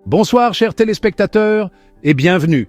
Bonsoir chers téléspectateurs et bienvenue.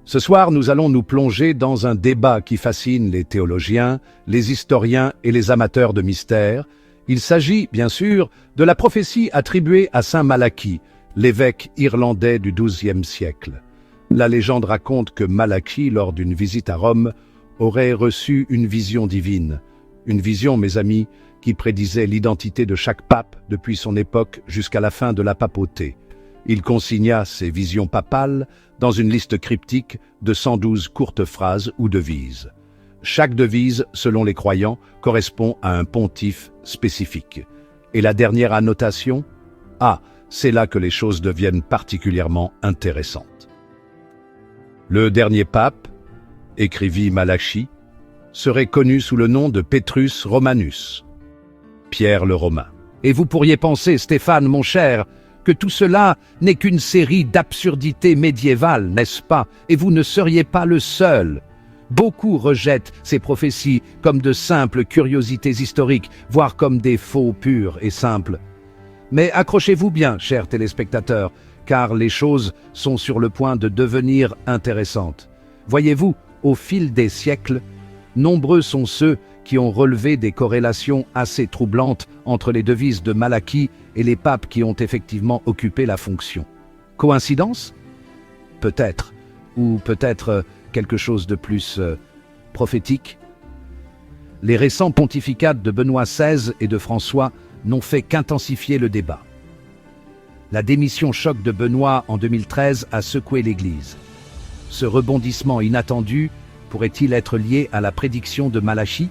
Ce soir, nous allons nous plonger dans un débat qui fascine les théologiens, les historiens et les amateurs de mystère. Il s'agit, bien sûr, de la prophétie attribuée à saint Malachie, l'évêque irlandais du XIIe siècle. La légende raconte que Malachie, lors d'une visite à Rome, aurait reçu une vision divine. Une vision, mes amis, qui prédisait l'identité de chaque pape depuis son époque jusqu'à la fin de la papauté. Il consigna ces visions papales dans une liste cryptique de 112 courtes phrases ou devises. Chaque devise, selon les croyants, correspond à un pontife spécifique. Et la dernière annotation? Ah, c'est là que les choses deviennent particulièrement intéressantes. Le dernier pape, écrivit Malachie, serait connu sous le nom de Petrus Romanus, Pierre le Romain. Et vous pourriez penser, Stéphane, mon cher, que tout cela n'est qu'une série d'absurdités médiévales, n'est-ce pas? Et vous ne seriez pas le seul. Beaucoup rejettent ces prophéties comme de simples curiosités historiques, voire comme des faux purs et simples. Mais accrochez-vous bien, chers téléspectateurs, car les choses sont sur le point de devenir intéressantes. Voyez-vous, au fil des siècles, nombreux sont ceux qui ont relevé des corrélations assez troublantes entre les devises de Malachie et les papes qui ont effectivement occupé la fonction. Coïncidence? Peut-être. Ou peut-être quelque chose de plus prophétique? Les récents pontificats de Benoît XVI et de François n'ont fait qu'intensifier le débat. La démission choc de Benoît en 2013 a secoué l'Église. Ce rebondissement inattendu pourrait-il être lié à la prédiction de Malachie?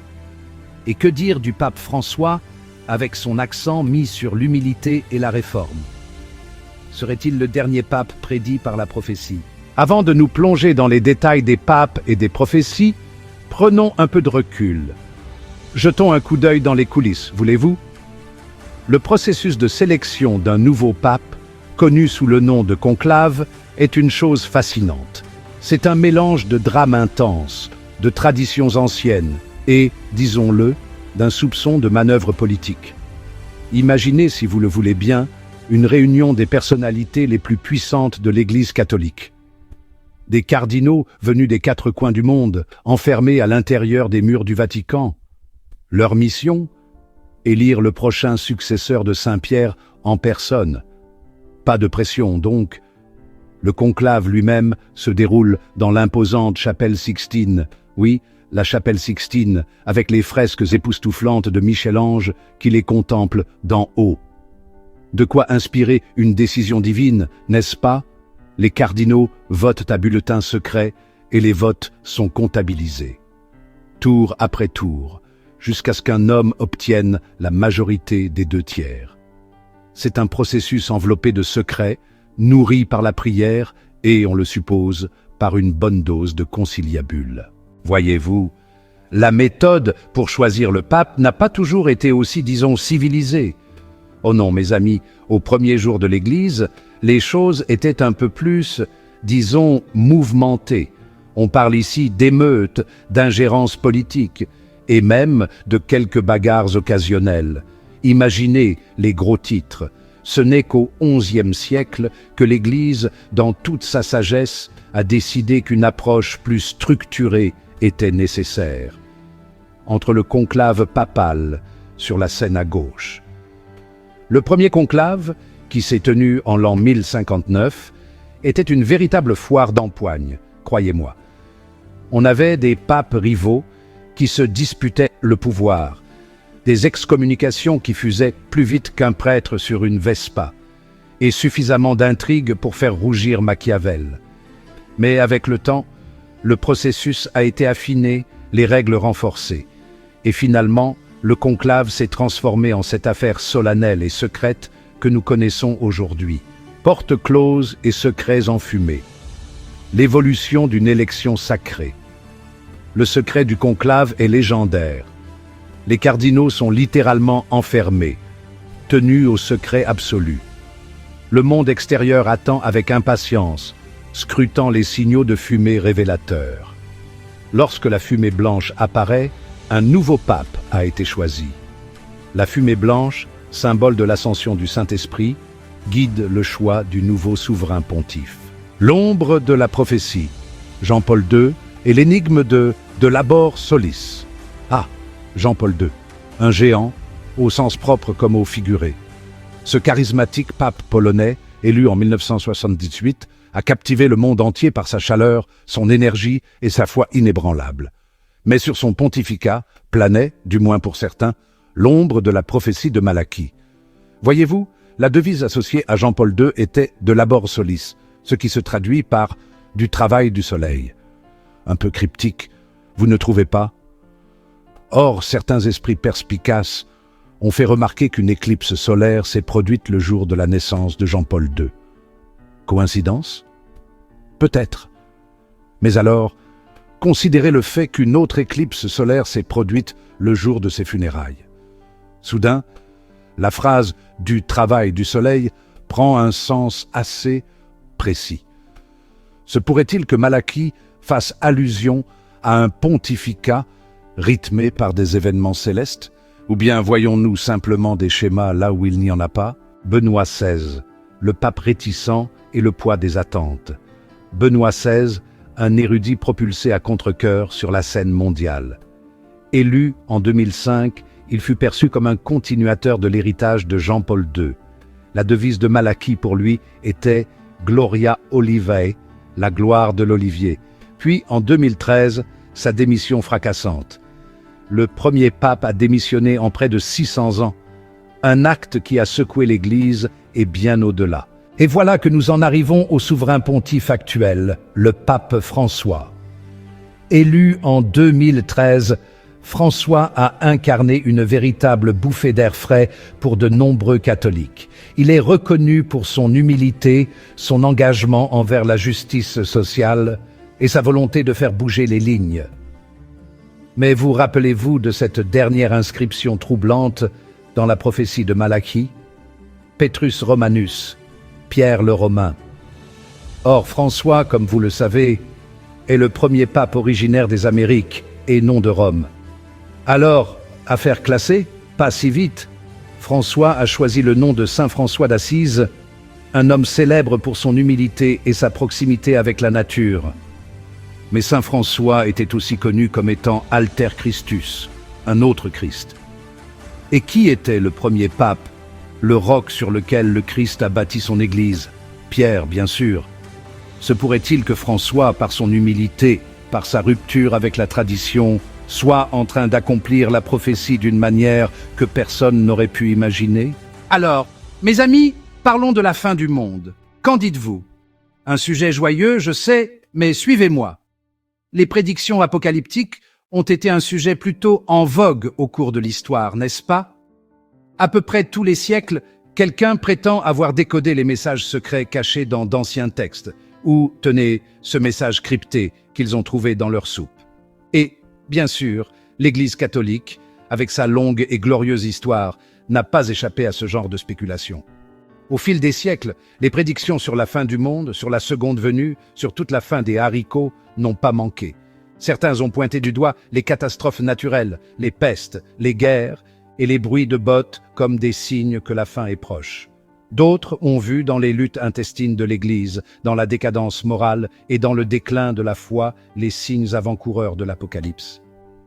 Et que dire du pape François avec son accent mis sur l'humilité et la réforme? Serait-il le dernier pape prédit par la prophétie? Avant de nous plonger dans les détails des papes et des prophéties, prenons un peu de recul. Jetons un coup d'œil dans les coulisses, voulez-vous? Le processus de sélection d'un nouveau pape, connu sous le nom de conclave, est une chose fascinante. C'est un mélange de drames intenses, de traditions anciennes et, disons-le, d'un soupçon de manœuvre politique. Imaginez, si vous le voulez bien, une réunion des personnalités les plus puissantes de l'Église catholique. Des cardinaux venus des quatre coins du monde, enfermés à l'intérieur des murs du Vatican. Leur mission? Élire le prochain successeur de Saint-Pierre en personne. Pas de pression, donc. Le conclave lui-même se déroule dans l'imposante chapelle Sixtine. Oui, la chapelle Sixtine, avec les fresques époustouflantes de Michel-Ange qui les contemple d'en haut. De quoi inspirer une décision divine, n'est-ce pas? Les cardinaux votent à bulletin secret et les votes sont comptabilisés. Tour après tour, jusqu'à ce qu'un homme obtienne la majorité des 2/3. C'est un processus enveloppé de secrets, nourri par la prière et, on le suppose, par une bonne dose de conciliabule. Voyez-vous, la méthode pour choisir le pape n'a pas toujours été aussi, disons, civilisée. Oh non, mes amis, au premier jour de l'Église, les choses étaient un peu plus, disons, mouvementées. On parle ici d'émeutes, d'ingérence politique, et même de quelques bagarres occasionnelles. Imaginez les gros titres. Ce n'est qu'au XIe siècle que l'Église, dans toute sa sagesse, a décidé qu'une approche plus structurée était nécessaire. Entre le conclave papal, sur la scène à gauche. Le premier conclave, qui s'est tenu en l'an 1059, était une véritable foire d'empoigne, croyez-moi. On avait des papes rivaux qui se disputaient le pouvoir, des excommunications qui fusaient plus vite qu'un prêtre sur une Vespa, et suffisamment d'intrigues pour faire rougir Machiavel. Mais avec le temps, le processus a été affiné, les règles renforcées, et finalement, le conclave s'est transformé en cette affaire solennelle et secrète que nous connaissons aujourd'hui. Portes closes et secrets enfumés. L'évolution d'une élection sacrée. Le secret du conclave est légendaire. Les cardinaux sont littéralement enfermés, tenus au secret absolu. Le monde extérieur attend avec impatience, scrutant les signaux de fumée révélateurs. Lorsque la fumée blanche apparaît, un nouveau pape a été choisi. La fumée blanche, symbole de l'ascension du Saint-Esprit, guide le choix du nouveau souverain pontife. L'ombre de la prophétie, Jean-Paul II, et l'énigme de Labor Solis. Ah, Jean-Paul II, un géant, au sens propre comme au figuré. Ce charismatique pape polonais, élu en 1978, a captivé le monde entier par sa chaleur, son énergie et sa foi inébranlable. Mais sur son pontificat planait, du moins pour certains, l'ombre de la prophétie de Malachie. Voyez-vous, la devise associée à Jean-Paul II était de Labor Solis, ce qui se traduit par du travail du soleil. Un peu cryptique, vous ne trouvez pas? Or, certains esprits perspicaces ont fait remarquer qu'une éclipse solaire s'est produite le jour de la naissance de Jean-Paul II. Coïncidence? Peut-être. Mais alors, considérez le fait qu'une autre éclipse solaire s'est produite le jour de ses funérailles. Soudain, la phrase « du travail du soleil » prend un sens assez précis. Se pourrait-il que Malachie fasse allusion à un pontificat rythmé par des événements célestes? Ou bien voyons-nous simplement des schémas là où il n'y en a pas? Benoît XVI, le pape réticent et le poids des attentes. Benoît XVI, un érudit propulsé à contre-cœur sur la scène mondiale. Élu en 2005, il fut perçu comme un continuateur de l'héritage de Jean-Paul II. La devise de Malachie pour lui était « Gloria Olivae », la gloire de l'olivier. Puis, en 2013, sa démission fracassante. Le premier pape a démissionné en près de 600 ans. Un acte qui a secoué l'Église et bien au-delà. Et voilà que nous en arrivons au souverain pontife actuel, le pape François. Élu en 2013, François a incarné une véritable bouffée d'air frais pour de nombreux catholiques. Il est reconnu pour son humilité, son engagement envers la justice sociale et sa volonté de faire bouger les lignes. Mais vous rappelez-vous de cette dernière inscription troublante dans la prophétie de Malachie? Petrus Romanus, Pierre le Romain. Or, François, comme vous le savez, est le premier pape originaire des Amériques et non de Rome. Alors, affaire classée, pas si vite, François a choisi le nom de Saint François d'Assise, un homme célèbre pour son humilité et sa proximité avec la nature. Mais Saint François était aussi connu comme étant Alter Christus, un autre Christ. Et qui était le premier pape, le roc sur lequel le Christ a bâti son Église? Pierre, bien sûr. Se pourrait-il que François, par son humilité, par sa rupture avec la tradition, soit en train d'accomplir la prophétie d'une manière que personne n'aurait pu imaginer? Alors, mes amis, parlons de la fin du monde. Qu'en dites-vous? Un sujet joyeux, je sais, mais suivez-moi. Les prédictions apocalyptiques ont été un sujet plutôt en vogue au cours de l'histoire, n'est-ce pas? À peu près tous les siècles, quelqu'un prétend avoir décodé les messages secrets cachés dans d'anciens textes, ou, tenez, ce message crypté qu'ils ont trouvé dans leur soupe. Et, bien sûr, l'Église catholique, avec sa longue et glorieuse histoire, n'a pas échappé à ce genre de spéculation. Au fil des siècles, les prédictions sur la fin du monde, sur la seconde venue, sur toute la fin des haricots, n'ont pas manqué. Certains ont pointé du doigt les catastrophes naturelles, les pestes, les guerres et les bruits de bottes comme des signes que la fin est proche. D'autres ont vu dans les luttes intestines de l'Église, dans la décadence morale et dans le déclin de la foi les signes avant-coureurs de l'Apocalypse.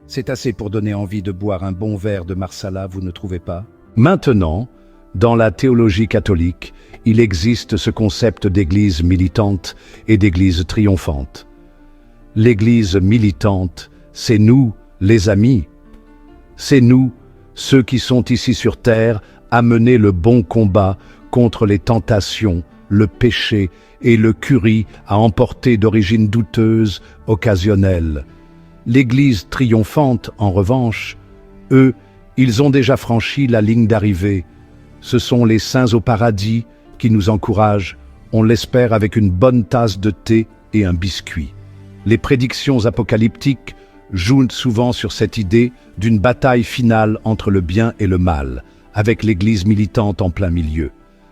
C'est assez pour donner envie de boire un bon verre de Marsala, vous ne trouvez pas? Maintenant, dans la théologie catholique, il existe ce concept d'église militante et d'église triomphante. L'église militante, c'est nous, les amis. C'est nous, ceux qui sont ici sur terre, à mener le bon combat contre les tentations, le péché et le curie à emporter d'origine douteuse, occasionnelle. L'église triomphante, en revanche, eux, ils ont déjà franchi la ligne d'arrivée. Ce sont les saints au paradis qui nous encouragent, on l'espère avec une bonne tasse de thé et un biscuit. Les prédictions apocalyptiques jouent souvent sur cette idée d'une bataille finale entre le bien et le mal, avec l'Église militante en plein milieu.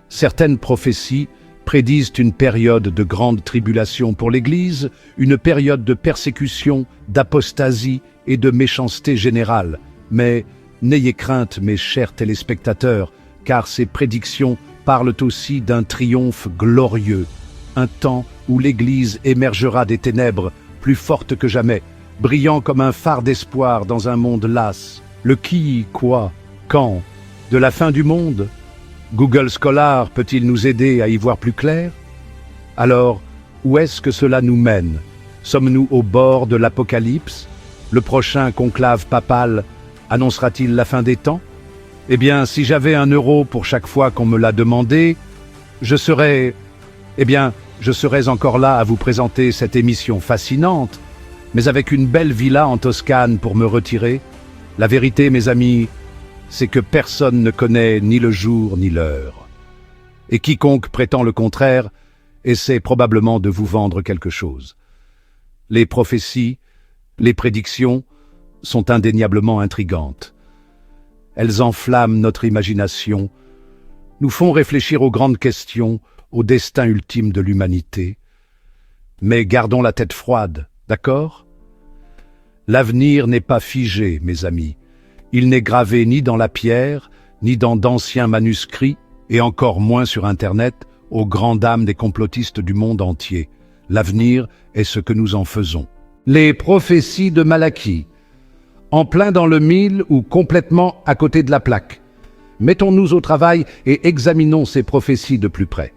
Certaines prophéties prédisent une période de grande tribulation pour l'Église, une période de persécution, d'apostasie et de méchanceté générale. Mais n'ayez crainte, mes chers téléspectateurs, car ces prédictions parlent aussi d'un triomphe glorieux, un temps où l'Église émergera des ténèbres plus forte que jamais, brillant comme un phare d'espoir dans un monde las. Le qui, quoi, quand, de la fin du monde? Google Scholar peut-il nous aider à y voir plus clair? Alors, où est-ce que cela nous mène? Sommes-nous au bord de l'Apocalypse? Le prochain conclave papal annoncera-t-il la fin des temps? Eh bien, si j'avais 1 euro pour chaque fois qu'on me l'a demandé, je serais encore là à vous présenter cette émission fascinante, mais avec une belle villa en Toscane pour me retirer. La vérité, mes amis, c'est que personne ne connaît ni le jour ni l'heure. Et quiconque prétend le contraire essaie probablement de vous vendre quelque chose. Les prophéties, les prédictions sont indéniablement intrigantes. Elles enflamment notre imagination, nous font réfléchir aux grandes questions, au destin ultime de l'humanité. Mais gardons la tête froide, d'accord? L'avenir n'est pas figé, mes amis. Il n'est gravé ni dans la pierre, ni dans d'anciens manuscrits, et encore moins sur Internet, aux grandes dames des complotistes du monde entier. L'avenir est ce que nous en faisons. Les prophéties de Malachie. En plein dans le mille ou complètement à côté de la plaque. Mettons-nous au travail et examinons ces prophéties de plus près.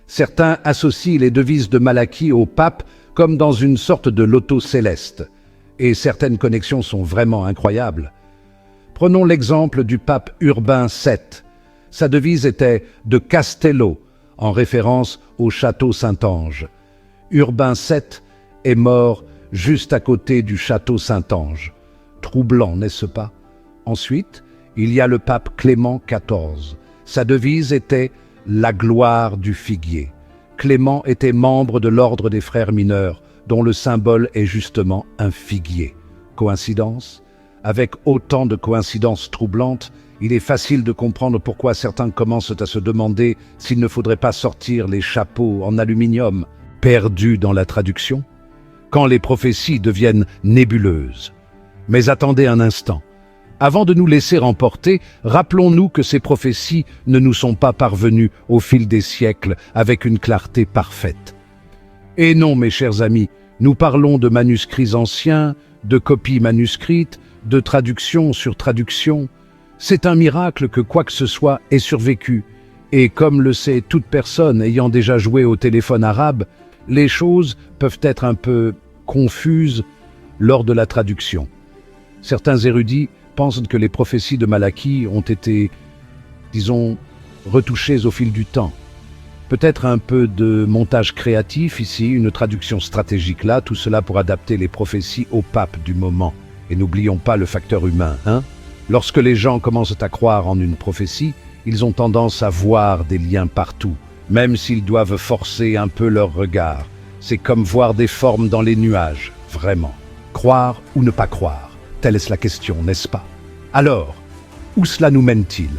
Certains associent les devises de Malachie au pape comme dans une sorte de loto céleste. Et certaines connexions sont vraiment incroyables. Prenons l'exemple du pape Urbain VII. Sa devise était « de Castello », en référence au château Saint-Ange. Urbain VII est mort juste à côté du château Saint-Ange. Troublant, n'est-ce pas? Ensuite, il y a le pape Clément XIV. Sa devise était « la gloire du figuier ». Clément était membre de l'ordre des frères mineurs, dont le symbole est justement un figuier. Coïncidence? Avec autant de coïncidences troublantes, il est facile de comprendre pourquoi certains commencent à se demander s'il ne faudrait pas sortir les chapeaux en aluminium, perdus dans la traduction, quand les prophéties deviennent nébuleuses. Mais attendez un instant. Avant de nous laisser emporter, rappelons-nous que ces prophéties ne nous sont pas parvenues au fil des siècles avec une clarté parfaite. Et non, mes chers amis, nous parlons de manuscrits anciens, de copies manuscrites, de traduction sur traduction. C'est un miracle que quoi que ce soit ait survécu. Et comme le sait toute personne ayant déjà joué au téléphone arabe, les choses peuvent être un peu confuses lors de la traduction. Certains érudits pensent que les prophéties de Malachie ont été, disons, retouchées au fil du temps. Peut-être un peu de montage créatif ici, une traduction stratégique là, tout cela pour adapter les prophéties au pape du moment. Et n'oublions pas le facteur humain, hein? Lorsque les gens commencent à croire en une prophétie, ils ont tendance à voir des liens partout, même s'ils doivent forcer un peu leur regard. C'est comme voir des formes dans les nuages, vraiment. Croire ou ne pas croire, telle est la question, n'est-ce pas? Alors, où cela nous mène-t-il?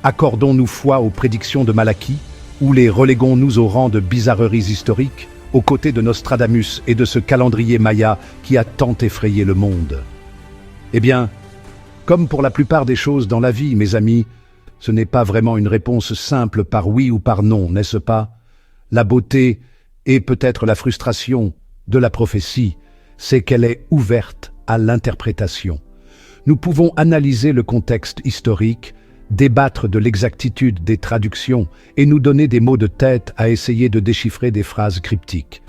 Accordons-nous foi aux prédictions de Malachie, ou les reléguons-nous au rang de bizarreries historiques, aux côtés de Nostradamus et de ce calendrier maya qui a tant effrayé le monde? Eh bien, comme pour la plupart des choses dans la vie, mes amis, ce n'est pas vraiment une réponse simple par oui ou par non, n'est-ce pas? La beauté et peut-être la frustration de la prophétie, c'est qu'elle est ouverte à l'interprétation. Nous pouvons analyser le contexte historique, débattre de l'exactitude des traductions et nous donner des mots de tête à essayer de déchiffrer des phrases cryptiques.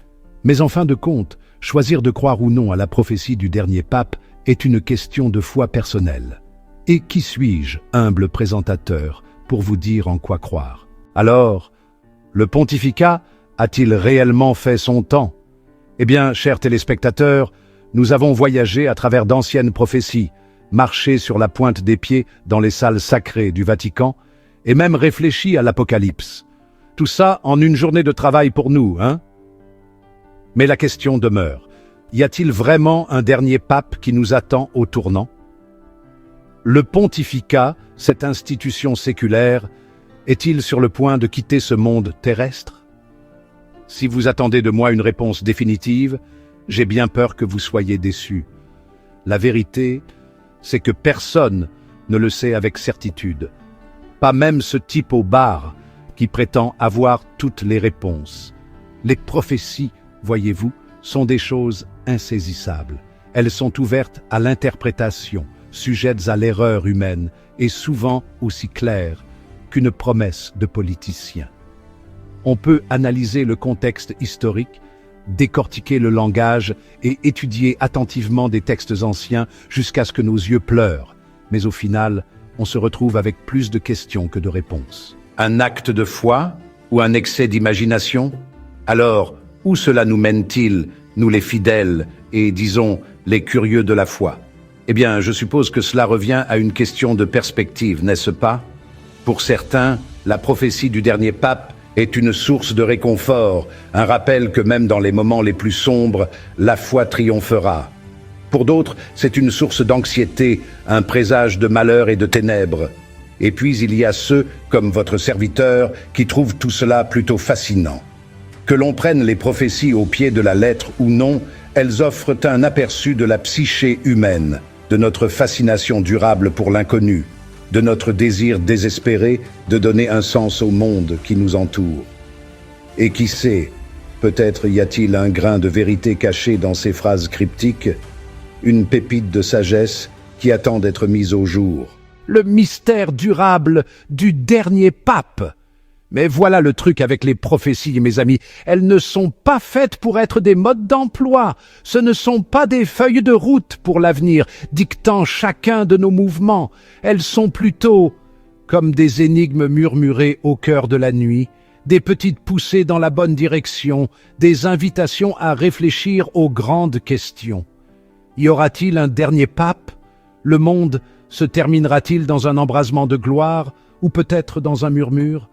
Mais en fin de compte, choisir de croire ou non à la prophétie du dernier pape est une question de foi personnelle. Et qui suis-je, humble présentateur, pour vous dire en quoi croire? Alors, le pontificat a-t-il réellement fait son temps? Eh bien, chers téléspectateurs, nous avons voyagé à travers d'anciennes prophéties, marché sur la pointe des pieds dans les salles sacrées du Vatican et même réfléchi à l'Apocalypse. Tout ça en une journée de travail pour nous, hein? Mais la question demeure. Y a-t-il vraiment un dernier pape qui nous attend au tournant? Le pontificat, cette institution séculaire, est-il sur le point de quitter ce monde terrestre? Si vous attendez de moi une réponse définitive, j'ai bien peur que vous soyez déçus. La vérité, c'est que personne ne le sait avec certitude. Pas même ce type au bar, qui prétend avoir toutes les réponses. Les prophéties, voyez-vous, sont des choses insaisissables. Elles sont ouvertes à l'interprétation, sujettes à l'erreur humaine et souvent aussi claires qu'une promesse de politicien. On peut analyser le contexte historique, décortiquer le langage et étudier attentivement des textes anciens jusqu'à ce que nos yeux pleurent. Mais au final, on se retrouve avec plus de questions que de réponses. Un acte de foi ou un excès d'imagination? Alors, où cela nous mène-t-il, nous les fidèles et, disons, les curieux de la foi? Eh bien, je suppose que cela revient à une question de perspective, n'est-ce pas? Pour certains, la prophétie du dernier pape est une source de réconfort, un rappel que même dans les moments les plus sombres, la foi triomphera. Pour d'autres, c'est une source d'anxiété, un présage de malheur et de ténèbres. Et puis il y a ceux, comme votre serviteur, qui trouvent tout cela plutôt fascinant. Que l'on prenne les prophéties au pied de la lettre ou non, elles offrent un aperçu de la psyché humaine, de notre fascination durable pour l'inconnu, de notre désir désespéré de donner un sens au monde qui nous entoure. Et qui sait, peut-être y a-t-il un grain de vérité caché dans ces phrases cryptiques, une pépite de sagesse qui attend d'être mise au jour. Le mystère durable du dernier pape. Mais voilà le truc avec les prophéties, mes amis. Elles ne sont pas faites pour être des modes d'emploi. Ce ne sont pas des feuilles de route pour l'avenir, dictant chacun de nos mouvements. Elles sont plutôt comme des énigmes murmurées au cœur de la nuit, des petites poussées dans la bonne direction, des invitations à réfléchir aux grandes questions. Y aura-t-il un dernier pape? Le monde se terminera-t-il dans un embrasement de gloire ou peut-être dans un murmure?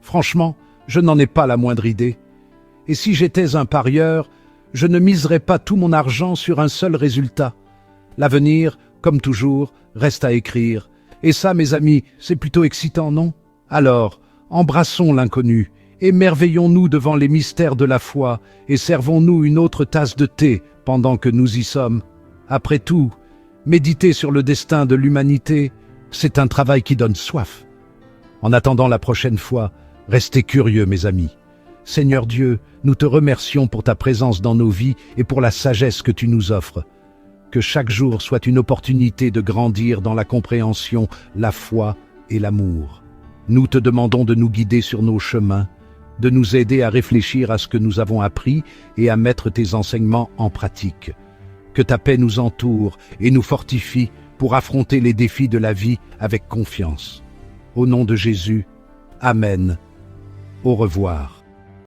Franchement, je n'en ai pas la moindre idée. Et si j'étais un parieur, je ne miserais pas tout mon argent sur un seul résultat. L'avenir, comme toujours, reste à écrire. Et ça, mes amis, c'est plutôt excitant, non? Alors, embrassons l'inconnu, émerveillons-nous devant les mystères de la foi et servons-nous une autre tasse de thé pendant que nous y sommes. Après tout, méditer sur le destin de l'humanité, c'est un travail qui donne soif. En attendant la prochaine fois, restez curieux, mes amis. Seigneur Dieu, nous te remercions pour ta présence dans nos vies et pour la sagesse que tu nous offres. Que chaque jour soit une opportunité de grandir dans la compréhension, la foi et l'amour. Nous te demandons de nous guider sur nos chemins, de nous aider à réfléchir à ce que nous avons appris et à mettre tes enseignements en pratique. Que ta paix nous entoure et nous fortifie pour affronter les défis de la vie avec confiance. Au nom de Jésus, Amen. Au revoir.